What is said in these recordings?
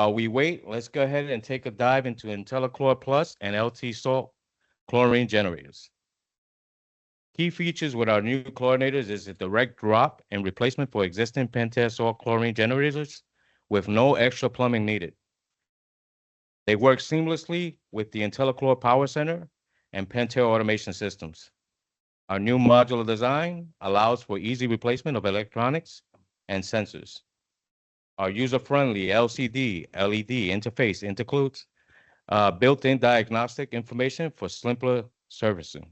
while we wait, let's go ahead and take a dive into IntelliChlor Plus and LT Salt chlorine generators. Key features with our new chlorinators is a direct drop and replacement for existing Pentair Salt chlorine generators with no extra plumbing needed. They work seamlessly with the IntelliChlor Power Center and Pentair automation systems. Our new modular design allows for easy replacement of electronics and sensors. Our user-friendly LCD, LED interface includes built-in diagnostic information for simpler servicing.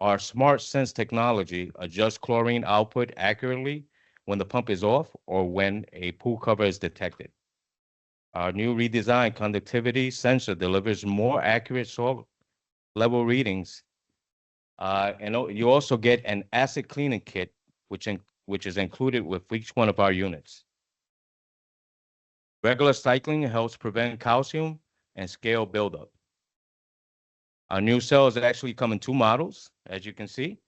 Our Smart Sense technology adjusts chlorine output accurately when the pump is off or when a pool cover is detected. Our new redesigned conductivity sensor delivers more accurate salt level readings. And you also get an acid cleaning kit, which is included with each one of our units. Regular cycling helps prevent calcium and scale buildup. Our new cells actually come in two models, as you can see.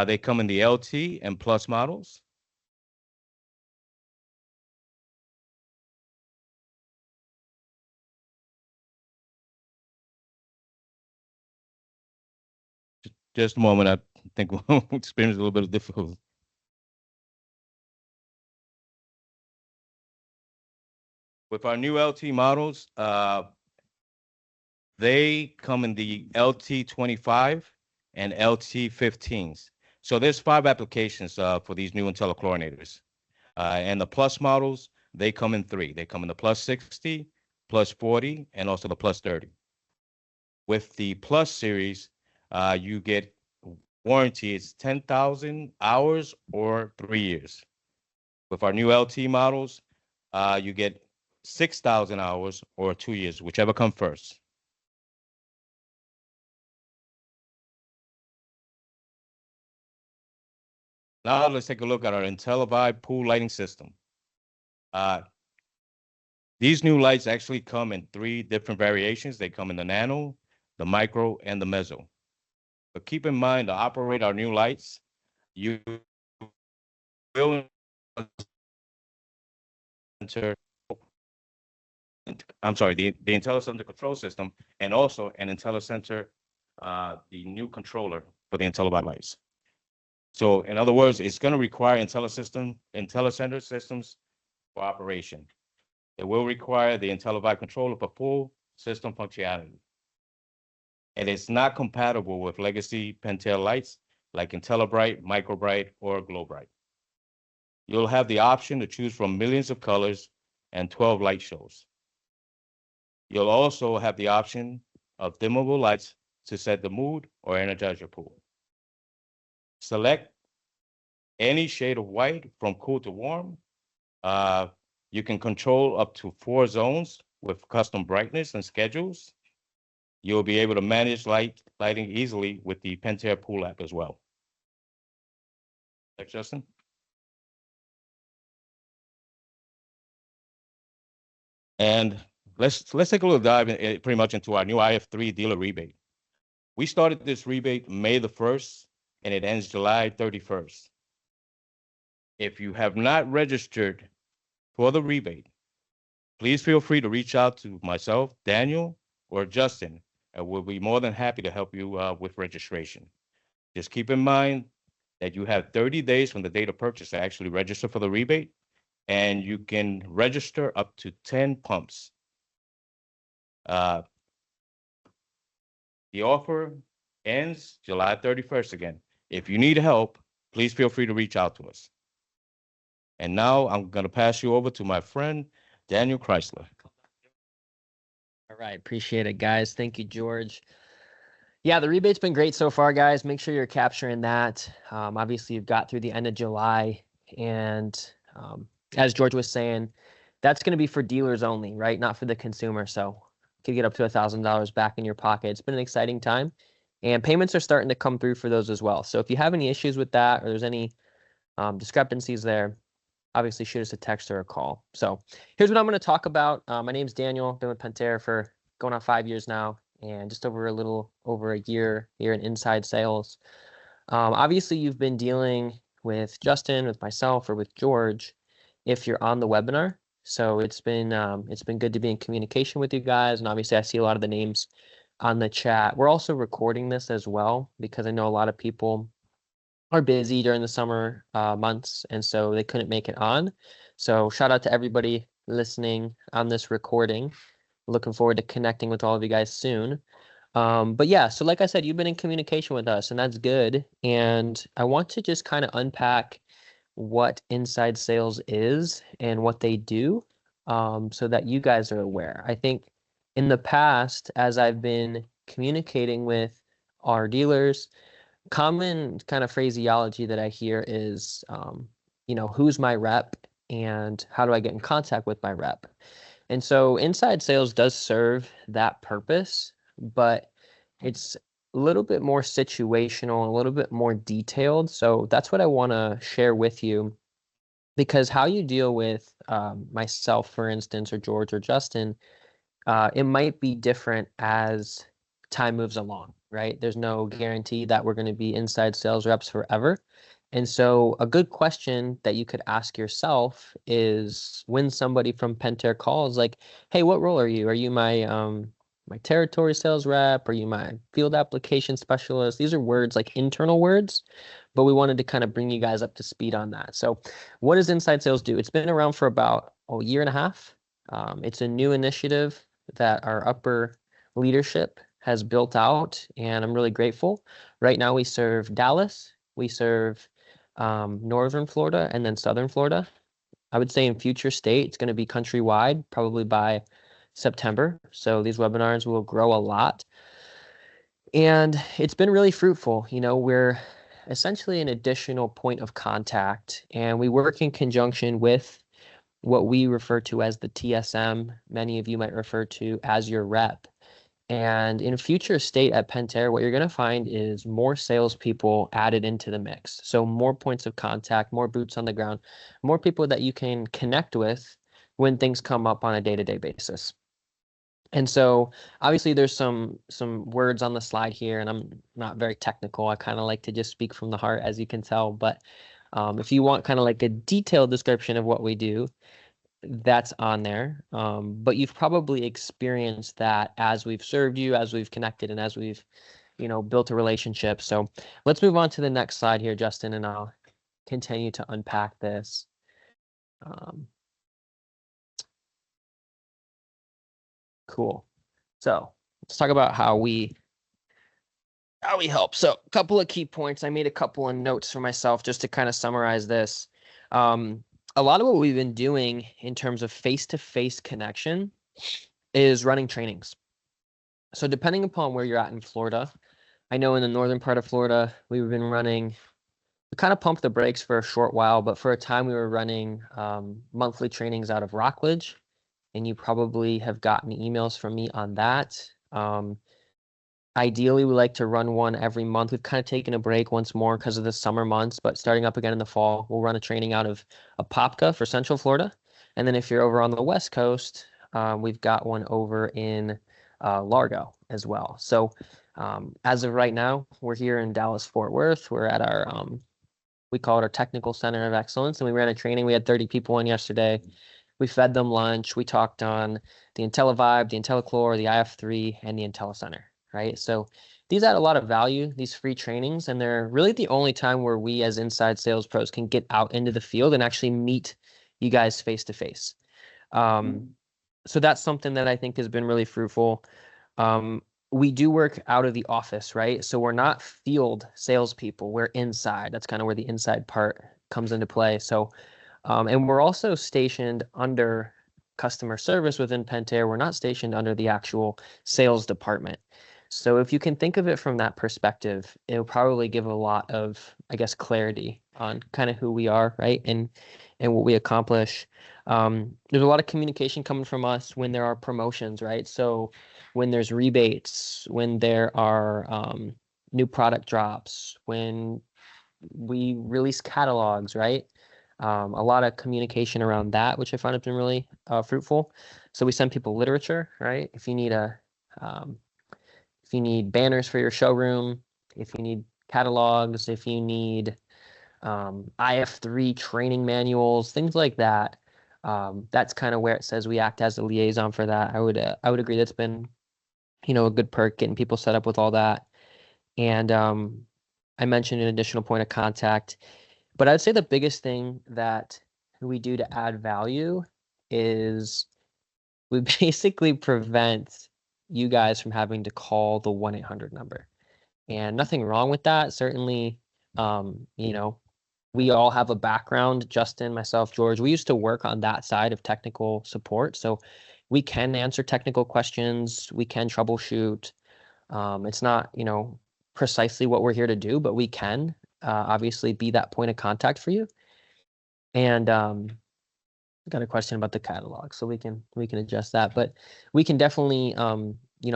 They come in the LT and Plus models. Just a moment, I think we'll experience a little bit of difficulty. With our new LT models, they come in the LT25 and LT15s. So there's 5 applications for these new IntelliChlorinators. And the Plus models, they come in 3. They come in the Plus 60, Plus 40, and also the Plus 30. With the Plus series, you get warranty. It's 10,000 hours or 3 years. With our new LT models, you get 6,000 hours or 2 years, whichever comes first. Now let's take a look at our IntelliVibe pool lighting system. These new lights actually come in 3 different variations. They come in the nano, the micro, and the meso. But keep in mind, to operate our new lights, you will enter, the IntelliCenter control system, and also an IntelliCenter, the new controller for the IntelliVibe lights. So in other words, it's going to require IntelliCenter systems for operation. It will require the IntelliVibe controller for full system functionality. And it's not compatible with legacy Pentair lights like IntelliBright, MicroBright, or GlowBright. You'll have the option to choose from millions of colors and 12 light shows. You'll also have the option of dimmable lights to set the mood or energize your pool. Select any shade of white from cool to warm. You can control up to 4 zones with custom brightness and schedules. You'll be able to manage lighting easily with the Pentair Pool app as well. Thanks, Justin. And let's take a little dive pretty much into our new IF3 dealer rebate. We started this rebate May the 1st, and it ends July 31st. If you have not registered for the rebate, please feel free to reach out to myself, Daniel, or Justin, and we'll be more than happy to help you with registration. Just keep in mind that you have 30 days from the date of purchase to actually register for the rebate, and you can register up to 10 pumps. The offer ends July 31st again. If you need help, please feel free to reach out to us. And now I'm going to pass you over to my friend, Daniel Chrysler. All right. Appreciate it, guys. Thank you, George. Yeah, the rebate's been great so far, guys. Make sure you're capturing that. Obviously, you've got through the end of July. And as George was saying, that's going to be for dealers only, right? Not for the consumer. So you could get up to $1,000 back in your pocket. It's been an exciting time. And payments are starting to come through for those as well. So if you have any issues with that or there's any discrepancies there, obviously shoot us a text or a call. So here's what I'm going to talk about. My name's Daniel. Been with Pentair for going on 5 years now, and just over a little over a year here in inside sales. Obviously, you've been dealing with Justin, with myself, or with George if you're on the webinar. So it's been good to be in communication with you guys, and obviously I see a lot of the names on the chat. We're also recording this as well because I know a lot of people are busy during the summer months, and so they couldn't make it on. So shout out to everybody listening on this recording. Looking forward to connecting with all of you guys soon. But yeah, so like I said, you've been in communication with us, and that's good. And I want to just kind of unpack what inside sales is and what they do, so that you guys are aware. I think in the past, as I've been communicating with our dealers, common kind of phraseology that I hear is, who's my rep and how do I get in contact with my rep? And so inside sales does serve that purpose, but it's a little bit more situational, a little bit more detailed. So that's what I want to share with you, because how you deal with myself, for instance, or George or Justin, it might be different as time moves along, right? There's no guarantee that we're going to be inside sales reps forever. And so a good question that you could ask yourself is when somebody from Pentair calls, like, hey, what role are you? Are you my territory sales rep? Are you my field application specialist? These are words like internal words, but we wanted to kind of bring you guys up to speed on that. So what does inside sales do? It's been around for about a year and a half. It's a new initiative that our upper leadership has built out, and I'm really grateful. Right now, we serve Dallas, we serve Northern Florida, and then Southern Florida. I would say in future state, it's going to be countrywide, probably by September. So these webinars will grow a lot. And it's been really fruitful. We're essentially an additional point of contact, and we work in conjunction with what we refer to as the TSM. Many of you might refer to as your rep. And in future state at Pentair, what you're going to find is more salespeople added into the mix. So more points of contact, more boots on the ground, more people that you can connect with when things come up on a day-to-day basis. And so obviously there's some words on the slide here, and I'm not very technical. I kind of like to just speak from the heart, as you can tell. But if you want kind of like a detailed description of what we do, that's on there. But you've probably experienced that as we've served you, as we've connected, and as we've, built a relationship. So let's move on to the next slide here, Justin, and I'll continue to unpack this. Cool. So let's talk about how we help. So a couple of key points. I made a couple of notes for myself just to kind of summarize this. A lot of what we've been doing in terms of face-to-face connection is running trainings. So depending upon where you're at in Florida, I know in the northern part of Florida, we kind of pumped the brakes for a short while, but for a time we were running monthly trainings out of Rockledge, and you probably have gotten emails from me on that. Ideally, we like to run one every month. We've kind of taken a break once more because of the summer months, but starting up again in the fall, we'll run a training out of Apopka for Central Florida. And then if you're over on the West Coast, we've got one over in Largo as well. So as of right now, we're here in Dallas, Fort Worth. We're at our, we call it our Technical Center of Excellence, and we ran a training. We had 30 people in yesterday. We fed them lunch. We talked on the IntelliVibe, the IntelliClore, the IF3, and the IntelliCenter. Right? So these add a lot of value, these free trainings, and they're really the only time where we as inside sales pros can get out into the field and actually meet you guys face to face. So that's something that I think has been really fruitful. We do work out of the office, right? So we're not field salespeople, we're inside. That's kind of where the inside part comes into play. So, and we're also stationed under customer service within Pentair. We're not stationed under the actual sales department. So if you can think of it from that perspective, it'll probably give a lot of, I guess, clarity on kind of who we are, right? And what we accomplish. There's a lot of communication coming from us when there are promotions, right? So when there's rebates, when there are new product drops, when we release catalogs, right? A lot of communication around that, which I find has been really fruitful. So we send people literature, right? If you need banners for your showroom, if you need catalogs, if you need IF3 training manuals, things like that, That's kind of where it says we act as a liaison for that. I would agree that's been, a good perk getting people set up with all that. And I mentioned an additional point of contact, but I'd say the biggest thing that we do to add value is we basically prevent you guys from having to call the 1-800 number. And nothing wrong with that. Certainly, we all have a background, Justin, myself, George. We used to work on that side of technical support. So we can answer technical questions, we can troubleshoot. It's not, precisely what we're here to do, but we can obviously be that point of contact for you. And I got a question about the catalog, so we can adjust that. But we can definitely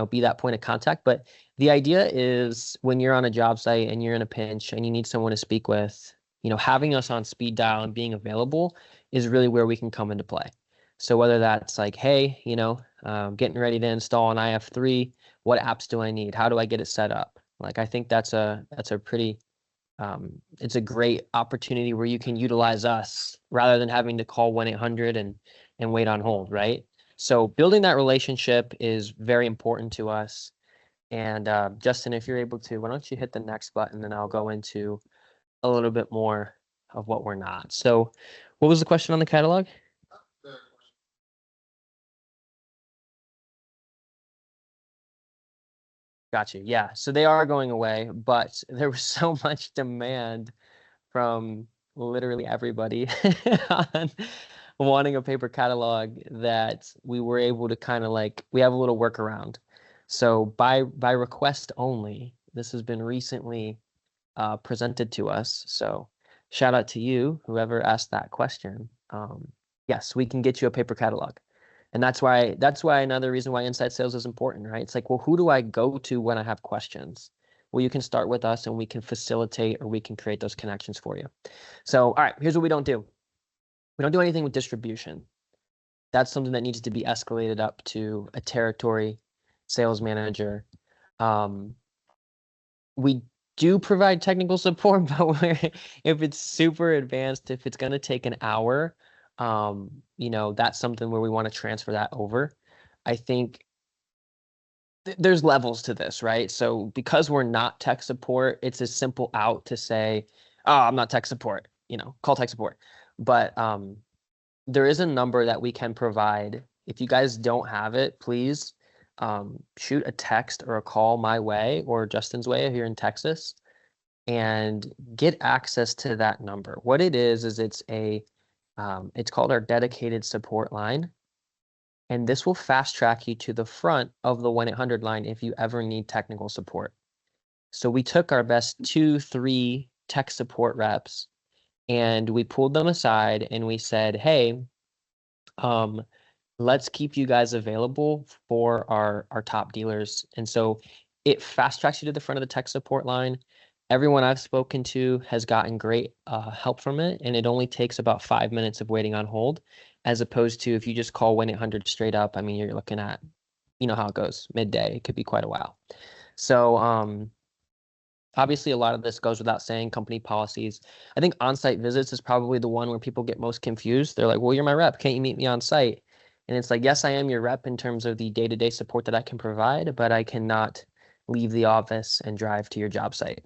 be that point of contact. But the idea is when you're on a job site and you're in a pinch and you need someone to speak with, having us on speed dial and being available is really where we can come into play. So whether that's like, hey, getting ready to install an IF3, what apps do I need? How do I get it set up? Like, I think that's a pretty it's a great opportunity where you can utilize us rather than having to call 1-800 and wait on hold, right? So building that relationship is very important to us. And Justin, if you're able to, why don't you hit the next button and I'll go into a little bit more of what we're not. So what was the question on the catalog? Gotcha. Yeah. So they are going away, but there was so much demand from literally everybody on wanting a paper catalog that we were able to kind of like, we have a little workaround. So by request only, this has been recently presented to us. So shout out to you, whoever asked that question. Yes, we can get you a paper catalog. And that's why another reason why inside sales is important, right? It's like, well, who do I go to when I have questions? Well, you can start with us and we can facilitate or we can create those connections for you. So, all right, here's what we don't do. We don't do anything with distribution. That's something that needs to be escalated up to a territory sales manager. We do provide technical support, but if it's super advanced, if it's going to take an hour, that's something where we want to transfer that over. I think there's levels to this, right? So because we're not tech support, it's a simple out to say, oh, I'm not tech support, call tech support. But there is a number that we can provide. If you guys don't have it, please shoot a text or a call my way or Justin's way if you're in Texas and get access to that number. What it is it's called our dedicated support line. And this will fast track you to the front of the 1-800 line if you ever need technical support. So we took our best 2-3 tech support reps and we pulled them aside and we said, hey, let's keep you guys available for our top dealers. And so it fast tracks you to the front of the tech support line. Everyone I've spoken to has gotten great help from it, and it only takes about 5 minutes of waiting on hold, as opposed to if you just call 1-800 straight up. I mean, you're looking at, how it goes, midday. It could be quite a while. So obviously, a lot of this goes without saying, company policies. I think on-site visits is probably the one where people get most confused. They're like, well, you're my rep. Can't you meet me on site? And it's like, yes, I am your rep in terms of the day-to-day support that I can provide, but I cannot leave the office and drive to your job site.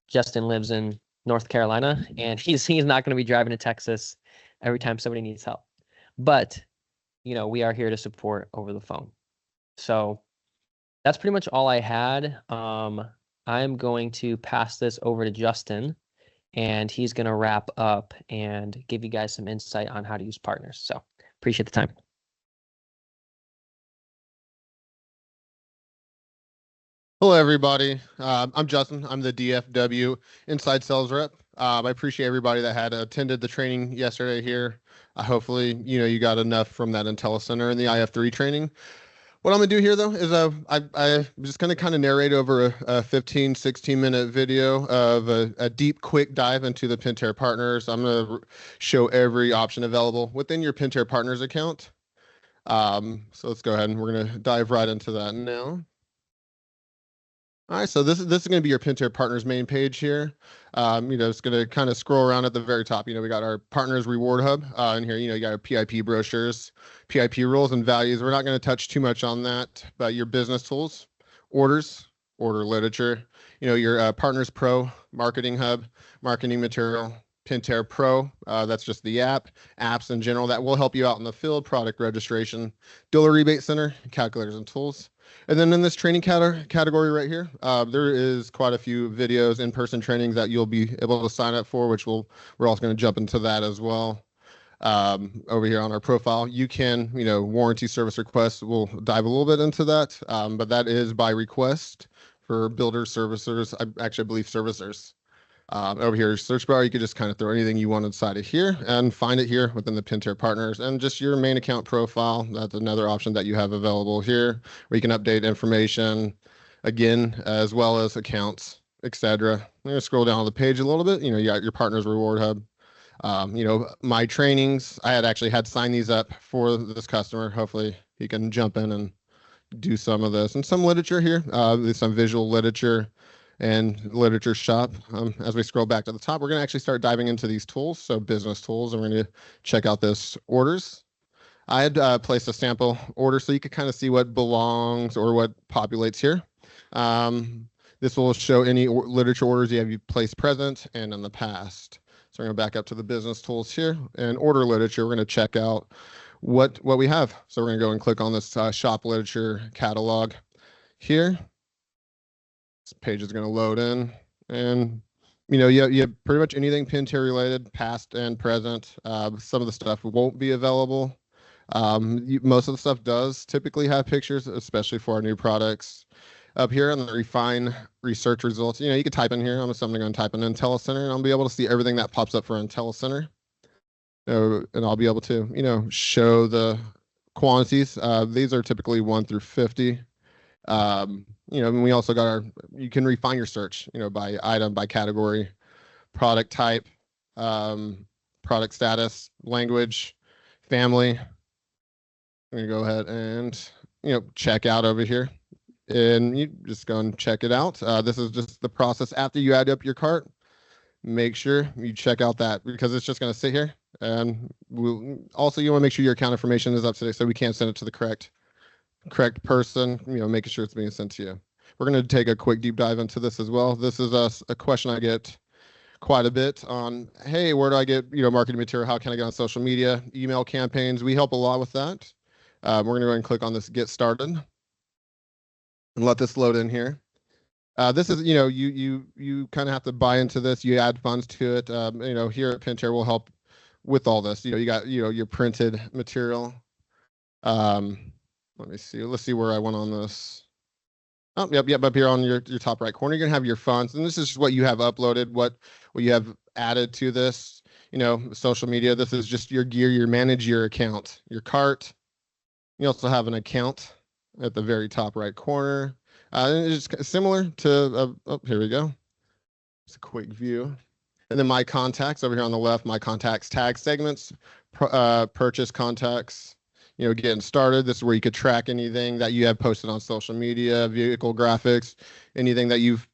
Justin lives in North Carolina, and he's not going to be driving to Texas every time somebody needs help. But, we are here to support over the phone. So that's pretty much all I had. I'm going to pass this over to Justin, and he's going to wrap up and give you guys some insight on how to use partners. So appreciate the time. Hello, everybody. I'm Justin. I'm the DFW Inside Sales Rep. I appreciate everybody that had attended the training yesterday here. Hopefully, you got enough from that IntelliCenter and the IF3 training. What I'm going to do here, though, is I'm just going to kind of narrate over a 15, 16-minute video of a deep, quick dive into the Pentair Partners. I'm going to show every option available within your Pentair Partners account. So let's go ahead and we're going to dive right into that now. All right, so this is going to be your Pentair Partners main page here. It's going to kind of scroll around at the very top. We got our Partners Reward Hub in here. You got our PIP brochures, PIP rules and values. We're not going to touch too much on that, but your business tools, orders, order literature. Your Partners Pro Marketing Hub, marketing material, Pentair Pro. That's just the apps in general that will help you out in the field, product registration, dealer rebate center, calculators and tools. And then in this training category right here, there is quite a few videos, in-person trainings that you'll be able to sign up for, which we're also going to jump into that as well. Over here on our profile, you can, warranty service requests. We'll dive a little bit into that, but that is by request for builders, servicers, I believe servicers. Over here, search bar, you could just kind of throw anything you want inside of here and find it here within the Pentair Partners and just your main account profile. That's another option that you have available here where you can update information again, as well as accounts, etc. I'm going to scroll down the page a little bit. You got your Partners Reward Hub. My trainings, I had signed these up for this customer. Hopefully he can jump in and do some of this and some literature here. There's some visual literature and literature shop. As we scroll back to the top, we're going to actually start diving into these tools. So business tools, and we're going to check out this orders. I had placed a sample order so you could kind of see what belongs or what populates here. This will show any literature orders you have placed present and in the past. So we're going to back up to the business tools here and order literature. We're going to check out what we have. So we're going to go and click on this shop literature catalog here. This page is going to load in, and you have pretty much anything Pentair related, past and present. Some of the stuff won't be available. Most of the stuff does typically have pictures, especially for our new products. Up here on the refine research results, you can type in here. I'm going to type in IntelliCenter, and I'll be able to see everything that pops up for IntelliCenter. And I'll be able to, show the quantities. These are typically 1 through 50. And we also got you can refine your search, by item, by category, product type, product status, language, family. I'm going to go ahead and, check out over here. And you just go and check it out. This is just the process after you add up your cart. Make sure you check out that because it's just going to sit here. And you want to make sure your account information is up to date so we can't send it to the correct person, making sure it's being sent to you. We're going to take a quick deep dive into this as well. This is a question I get quite a bit on, hey, where do I get, marketing material? How can I get on social media, email campaigns? We help a lot with that. We're going to go ahead and click on this get started and let this load in here. This is, you kind of have to buy into this. You add funds to it. Here at Pentair, we'll help with all this. You got, your printed material. Let me see. Let's see where I went on this. Oh, yep. Up here on your top right corner, you're gonna have your funds, and this is just what you have uploaded, what you have added to this. Social media. This is just your gear. You manage your account, your cart. You also have an account at the very top right corner. And it's similar to. Here we go. It's a quick view. And then my contacts over here on the left. My contacts, tag segments, purchase contacts. Getting started. This is where you could track anything that you have posted on social media, vehicle graphics, anything that you've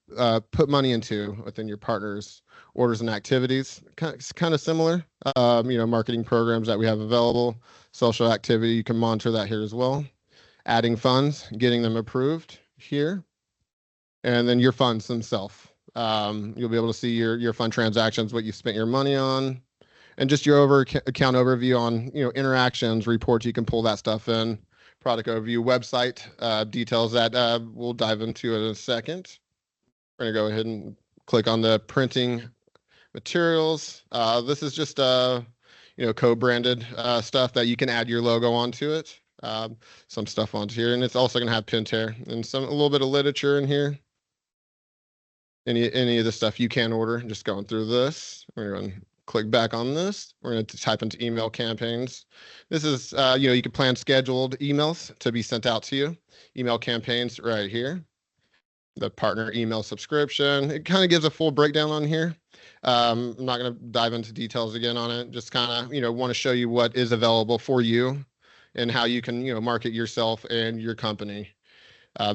put money into within your partners' orders and activities. It's kind of similar. Marketing programs that we have available, social activity. You can monitor that here as well. Adding funds, getting them approved here, and then your funds themselves. You'll be able to see your fund transactions, what you spent your money on. And just your account overview on, interactions, reports, you can pull that stuff in. Product overview, website details that we'll dive into in a second. We're going to go ahead and click on the printing materials. This is just, co-branded stuff that you can add your logo onto it. Some stuff onto here. And it's also going to have Pentair and a little bit of literature in here. Any of the stuff you can order, just going through this. We're going to click back on this. We're going to type into email campaigns. This is, you can plan scheduled emails to be sent out to you. Email campaigns right here. The partner email subscription. It kind of gives a full breakdown on here. I'm not going to dive into details again on it. Just kind of, want to show you what is available for you and how you can, market yourself and your company.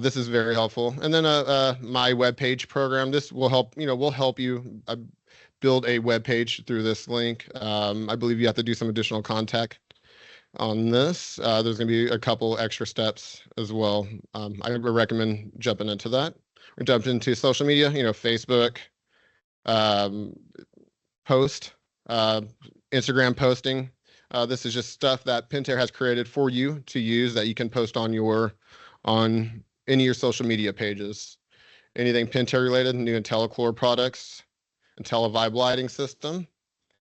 This is very helpful. And then my webpage program. This will help. Will help you build a web page through this link. I believe you have to do some additional contact on this. There's going to be a couple extra steps as well. I would recommend jumping into that or jump into social media, Facebook, post, Instagram posting. This is just stuff that Pentair has created for you to use that you can post on any of your social media pages. Anything Pentair related, new IntelliChlor products, IntelliVibe lighting system,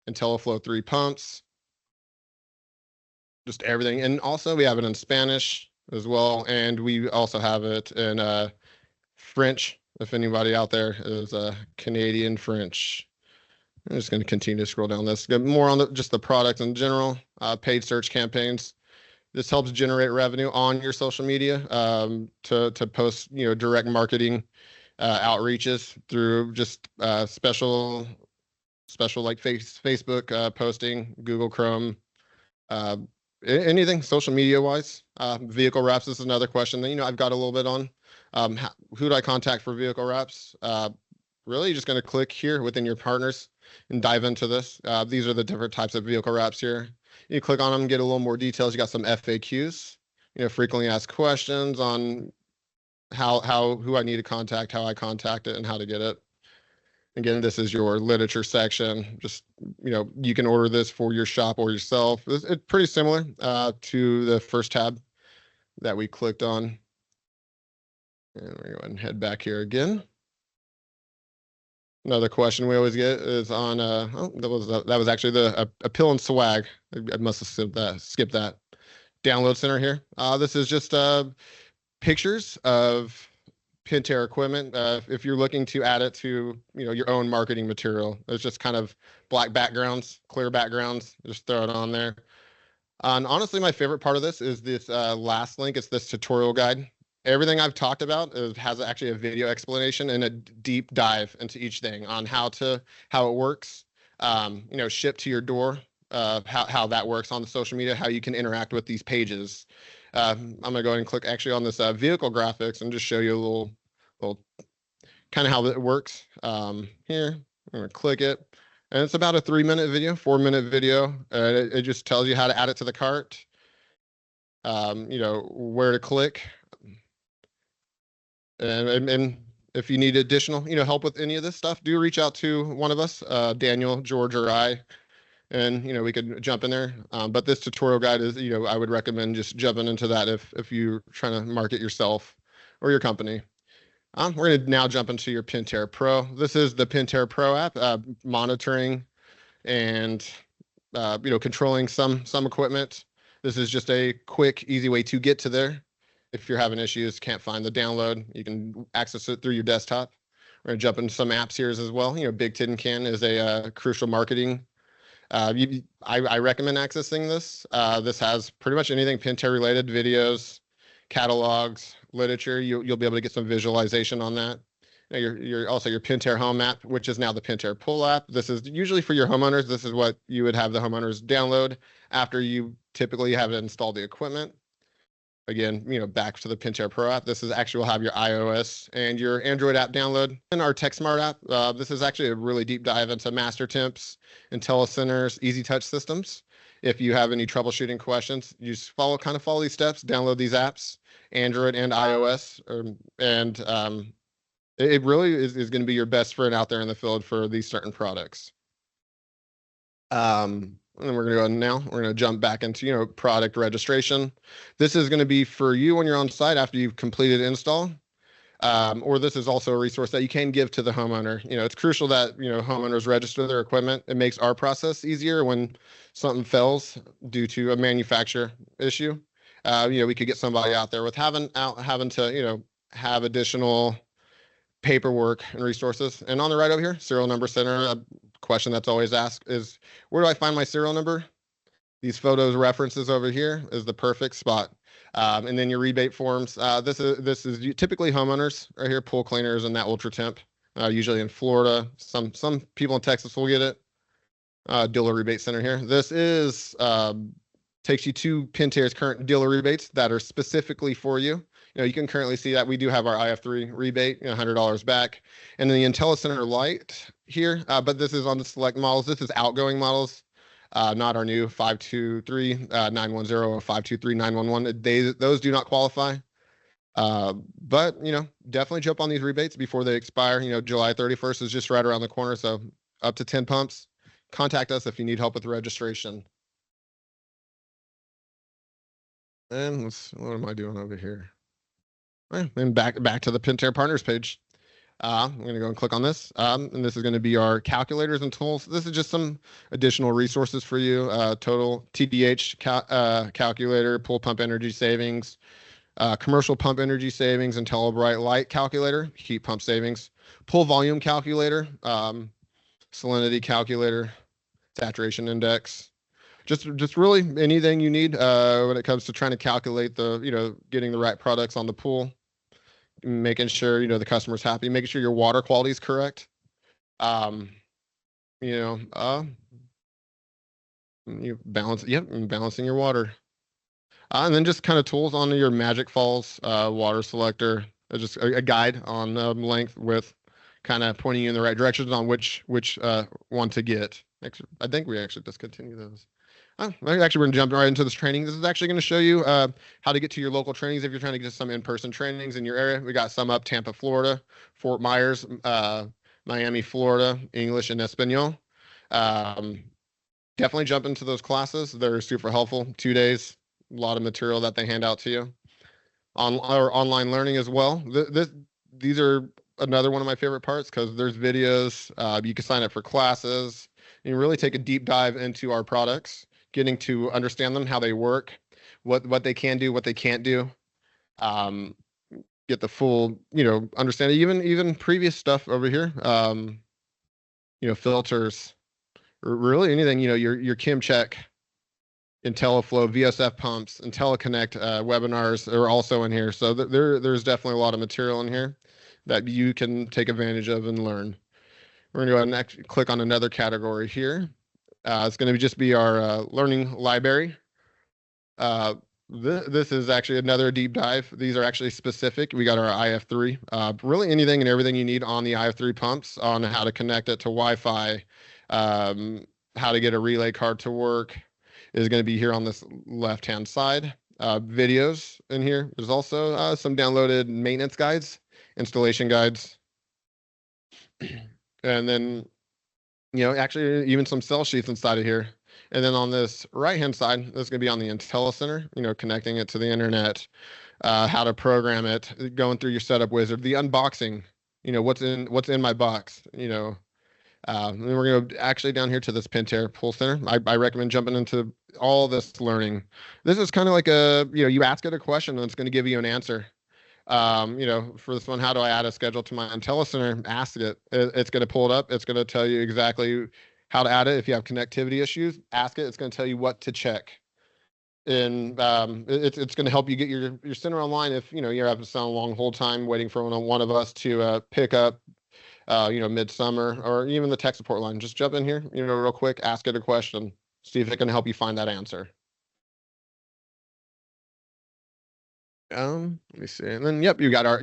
IntelliFlow 3 pumps, just everything. And also we have it in Spanish as well. And we also have it in French, if anybody out there is Canadian French. I'm just going to continue to scroll down this. Get more on just the product in general, paid search campaigns. This helps generate revenue on your social media to post, direct marketing outreaches through just special like Facebook posting, Google Chrome, anything social media wise. Vehicle wraps, this is another question that, I've got a little bit on. Who do I contact for vehicle wraps? Really, you're just going to click here within your partners and dive into this. These are the different types of vehicle wraps here. You click on them, get a little more details. You got some FAQs, frequently asked questions on who I need to contact, how I contact it, and how to get it. Again, this is your literature section. Just, you can order this for your shop or yourself. It's pretty similar to the first tab that we clicked on. And we're going to go ahead and head back here again. Another question we always get is on, that was actually a pill and swag. I must have skipped that. Download center here. This is just pictures of Pentair equipment. If you're looking to add it to, your own marketing material, it's just kind of black backgrounds, clear backgrounds. Just throw it on there. And honestly, my favorite part of this is this last link. It's this tutorial guide. Everything I've talked about has actually a video explanation and a deep dive into each thing on how it works, ship to your door, how that works on the social media, how you can interact with these pages. I'm gonna go ahead and click actually on this vehicle graphics and just show you a little kind of how it works. Here, I'm gonna click it, and it's about a 3-minute video, 4-minute video. It just tells you how to add it to the cart, where to click. And if you need additional, help with any of this stuff, do reach out to one of us, Daniel, George, or I, and we could jump in there. But this tutorial guide is, I would recommend just jumping into that if you're trying to market yourself or your company. We're going to now jump into your Pentair Pro. This is the Pentair Pro app, monitoring and controlling some equipment. This is just a quick, easy way to get to there. If you're having issues, can't find the download, you can access it through your desktop. We're going to jump into some apps here as well. Big Tin Can is a crucial marketing. I recommend accessing this. This has pretty much anything Pentair related, videos, catalogs, literature. You'll be able to get some visualization on that. Your also your Pentair Home app, which is now the Pentair Pull app. This is usually for your homeowners. This is what you would have the homeowners download after you typically have installed the equipment. Again, back to the Pentair Pro app. This is actually will have your iOS and your Android app download. And our TechSmart app, this is actually a really deep dive into master temps, IntelliCenters, easy touch systems. If you have any troubleshooting questions, you just follow these steps, download these apps, Android and iOS. It really is going to be your best friend out there in the field for these certain products. And we're going to go now. We're going to jump back into, product registration. This is going to be for you when you're on site after you've completed install. Or this is also a resource that you can give to the homeowner. It's crucial that, homeowners register their equipment. It makes our process easier when something fails due to a manufacturer issue. We could get somebody out there with having to, have additional paperwork and resources. And on the right over here, serial number center, a question that's always asked is, where do I find my serial number? These photos references over here is the perfect spot. And then your rebate forms. This is typically homeowners right here, pool cleaners and that ultra temp, usually in Florida. Some people in Texas will get it. Dealer rebate center here. This is takes you to Pentair's current dealer rebates that are specifically for you. you can currently see that we do have our IF3 rebate, $100 back. And then the IntelliCenter Lite here, but this is on the select models. This is outgoing models, not our new 523-910 or 523-911. Those do not qualify. But definitely jump on these rebates before they expire. July 31st is just right around the corner, so up to 10 pumps. Contact us if you need help with the registration. And what am I doing over here? And back to the Pentair Partners page. I'm going to go and click on this. And this is going to be our calculators and tools. This is just some additional resources for you. Total TDH calculator, pool pump energy savings, commercial pump energy savings, IntelliBright Light calculator, heat pump savings, pool volume calculator, salinity calculator, saturation index. Just really anything you need when it comes to trying to calculate getting the right products on the pool, making sure the customer's happy, making sure your water quality is correct. You balancing your water. And then just kind of tools on your Magic Falls water selector, just a guide on length, width, kind of pointing you in the right directions on which one to get. I think we actually discontinue those. Actually, we're going to jump right into this training. This is actually going to show you how to get to your local trainings if you're trying to get some in-person trainings in your area. We got some up Tampa, Florida, Fort Myers, Miami, Florida, English and Espanol. Definitely jump into those classes. They're super helpful. 2 days, a lot of material that they hand out to you. Online learning as well. These are another one of my favorite parts because there's videos. You can sign up for classes and really take a deep dive into our products, getting to understand them, how they work, what they can do, what they can't do. Get the full, understanding, even previous stuff over here. Filters, really anything, your ChemCheck, IntelliFlow, VSF pumps, IntelliConnect webinars are also in here. So there's definitely a lot of material in here that you can take advantage of and learn. We're going to go ahead and actually click on another category here. It's going to just be our learning library. This is actually another deep dive. These are actually specific. We got our IF3. Really anything and everything you need on the IF3 pumps, on how to connect it to Wi-Fi, how to get a relay card to work is going to be here on this left-hand side. Videos in here. There's also some downloaded maintenance guides, installation guides. And then actually even some cell sheets inside of here. And then on this right-hand side, this is going to be on the IntelliCenter, connecting it to the internet, how to program it, going through your setup wizard, the unboxing, what's in my box, and then we're going to go actually down here to this Pentair Pool Center. I recommend jumping into all this learning. This is kind of like you ask it a question and it's going to give you an answer. For this one, how do I add a schedule to my IntelliCenter? Ask it. It's going to pull it up. It's going to tell you exactly how to add it. If you have connectivity issues, ask it. It's going to tell you what to check. And it's going to help you get your center online if you're having a long hold time waiting for one of us to pick up. Midsummer, or even the tech support line. Just jump in here, real quick, ask it a question, see if it can help you find that answer. Let me see. And then, you got our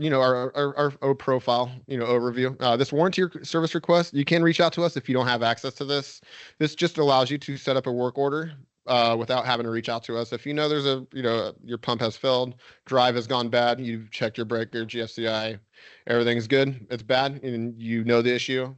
profile, overview. This warranty service request, you can reach out to us if you don't have access to this. This just allows you to set up a work order without having to reach out to us. If there's your pump has failed, drive has gone bad, you've checked your breaker, GFCI, everything's good, it's bad, and the issue,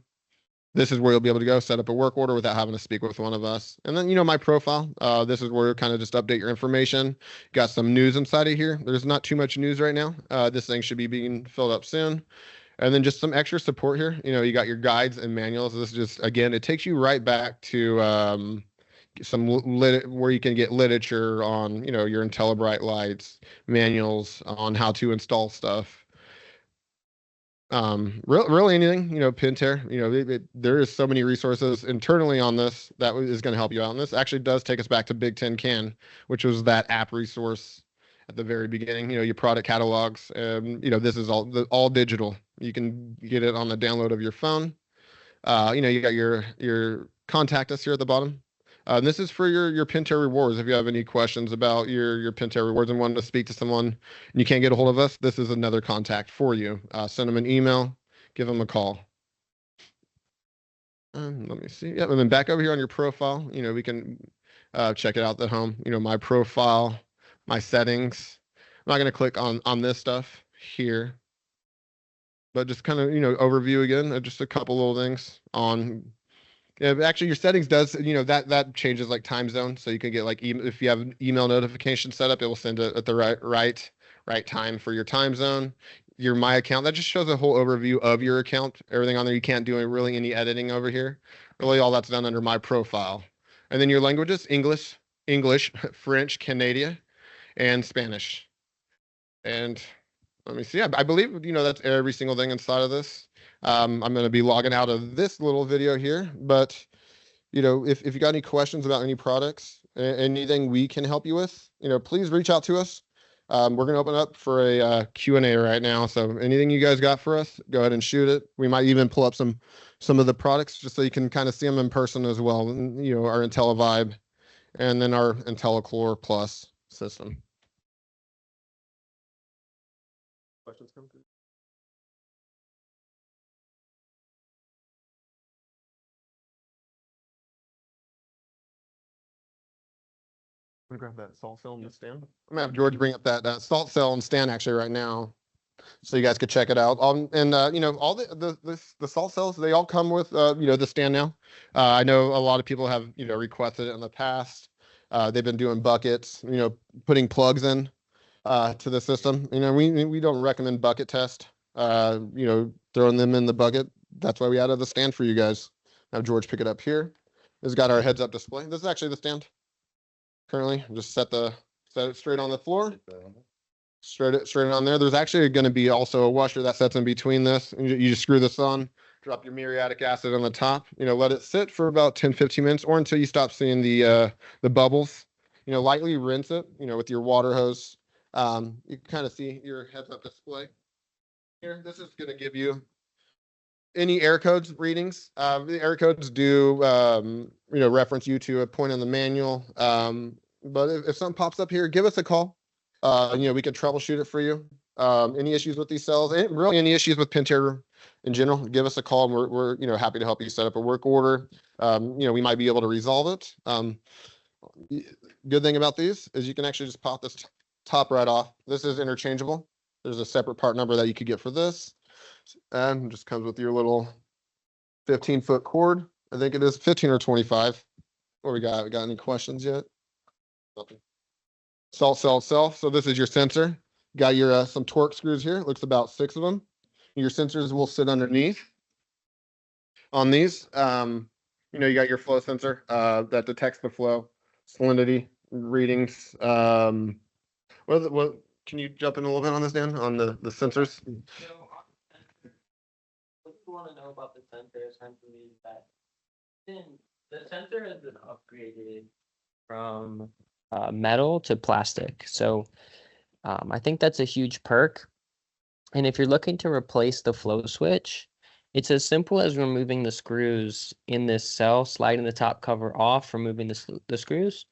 this is where you'll be able to go set up a work order without having to speak with one of us. And then, my profile, this is where you kind of just update your information. Got some news inside of here. There's not too much news right now. This thing should be being filled up soon. And then just some extra support here. You got your guides and manuals. This is just, again, it takes you right back to some where you can get literature on, your IntelliBright lights, manuals on how to install stuff. Really anything, Pentair, there is so many resources internally on this that is going to help you out. And this actually does take us back to Big Ten Can, which was that app resource at the very beginning, your product catalogs. This is all digital. You can get it on the download of your phone. You got your contact us here at the bottom. This is for your Pentair rewards. If you have any questions about your Pentair rewards and want to speak to someone and you can't get a hold of us, this is another contact for you. Send them an email, give them a call. Let me see. Yeah, and then back over here on your profile, we can check it out at home. My profile, my settings. I'm not going to click on this stuff here, but just kind of, overview again, just a couple little things on. Yeah, but actually your settings does, that changes like time zone. So you can get like, if you have an email notification set up, it will send it at the right time for your time zone. Your My Account, that just shows a whole overview of your account, everything on there. You can't do really any editing over here. Really all that's done under My Profile. And then your languages, English, French, Canadian, and Spanish. And let me see. I believe, that's every single thing inside of this. I'm going to be logging out of this little video here, but if you got any questions about any products, anything we can help you with, please reach out to us. We're going to open up for a Q&A right now. So anything you guys got for us, go ahead and shoot it. We might even pull up some of the products just so you can kind of see them in person as well. Our IntelliVibe and then our IntelliChlor Plus system. Questions come through? I'm gonna grab that salt cell and the stand. I'm gonna have George bring up that salt cell and stand actually right now, so you guys could check it out. All the salt cells, they all come with the stand now. I know a lot of people have requested it in the past. They've been doing buckets, putting plugs in to the system. We don't recommend bucket test. Throwing them in the bucket. That's why we added the stand for you guys. Have George pick it up here. It's got our heads-up display. This is actually the stand. Currently, just set it straight on the floor. Straight on there. There's actually going to be also a washer that sets in between this. You just screw this on, drop your muriatic acid on the top. Let it sit for about 10-15 minutes or until you stop seeing the bubbles. Lightly rinse it. With your water hose. You can kind of see your heads-up display here. This is going to give you any air codes readings. The air codes do, reference you to a point in the manual. But if something pops up here, give us a call. We can troubleshoot it for you. Any issues with these cells, really any issues with Pentair in general, give us a call. And we're happy to help you set up a work order. We might be able to resolve it. Good thing about these is you can actually just pop this top right off. This is interchangeable. There's a separate part number that you could get for this. And just comes with your little 15-foot cord. I think it is 15 or 25. What we got? We got any questions yet? Nothing. Salt cell itself. So this is your sensor. Got your some torque screws here. Looks about 6 of them. Your sensors will sit underneath on these. You got your flow sensor that detects the flow, salinity readings. What can you jump in a little bit on this, Dan, on the sensors? What you want to know about the sensor essentially is that the sensor has been upgraded from metal to plastic. So I think that's a huge perk. And if you're looking to replace the flow switch, it's as simple as removing the screws in this cell, sliding the top cover off, removing the screws,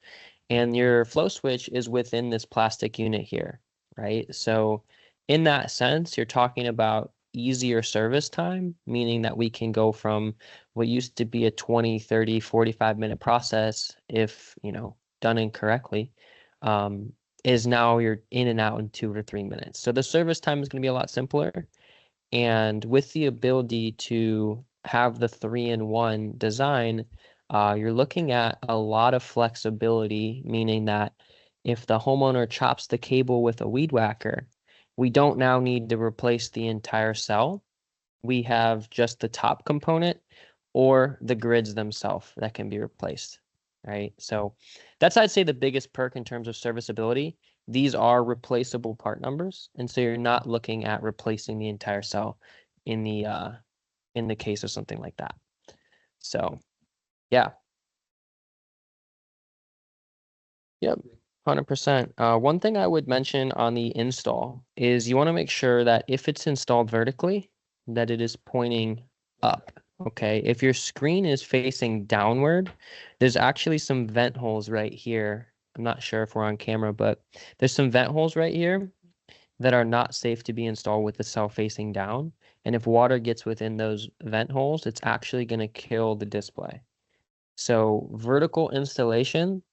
and your flow switch is within this plastic unit here, right? So in that sense, you're talking about easier service time, meaning that we can go from what used to be a 20, 30, 45-minute process, if, done incorrectly, is now you're in and out in 2 or 3 minutes. So the service time is going to be a lot simpler. And with the ability to have the 3-in-1 design, you're looking at a lot of flexibility, meaning that if the homeowner chops the cable with a weed whacker, we don't now need to replace the entire cell. We have just the top component or the grids themselves that can be replaced, right? So that's, I'd say, the biggest perk in terms of serviceability. These are replaceable part numbers, and so you're not looking at replacing the entire cell in the case of something like that. So, yeah. Yep. 100%. One thing I would mention on the install is you want to make sure that if it's installed vertically, that it is pointing up, Okay, if your screen is facing downward, there's actually some vent holes right here. I'm not sure if we're on camera, but there's some vent holes right here that are not safe to be installed with the cell facing down. And if water gets within those vent holes, it's actually going to kill the display. So vertical installation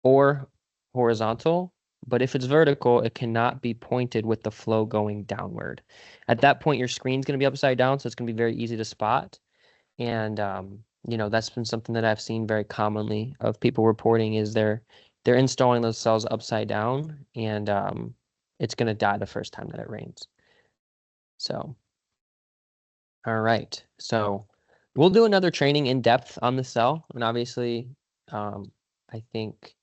or horizontal, but if it's vertical, it cannot be pointed with the flow going downward. At that point, your screen's going to be upside down, so it's going to be very easy to spot. And that's been something that I've seen very commonly of people reporting is they're installing those cells upside down, and it's going to die the first time that it rains. So, all right. So we'll do another training in depth on the cell, and obviously, I think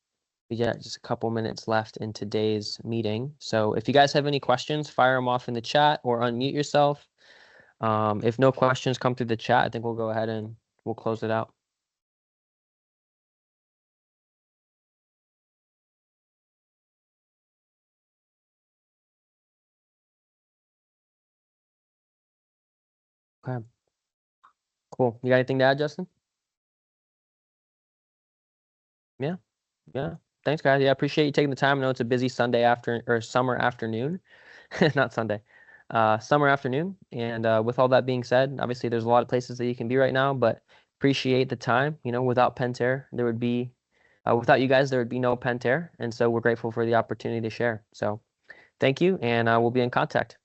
we got just a couple minutes left in today's meeting. So if you guys have any questions, fire them off in the chat or unmute yourself. If no questions come through the chat, I think we'll go ahead and we'll close it out. Okay. Cool. You got anything to add, Justin? Yeah. Yeah. Thanks, guys. Yeah, I appreciate you taking the time. I know it's a busy Sunday or summer afternoon, not Sunday, summer afternoon. And with all that being said, obviously there's a lot of places that you can be right now, but appreciate the time. Without Pentair, without you guys, there would be no Pentair. And so we're grateful for the opportunity to share. So thank you, and we'll be in contact.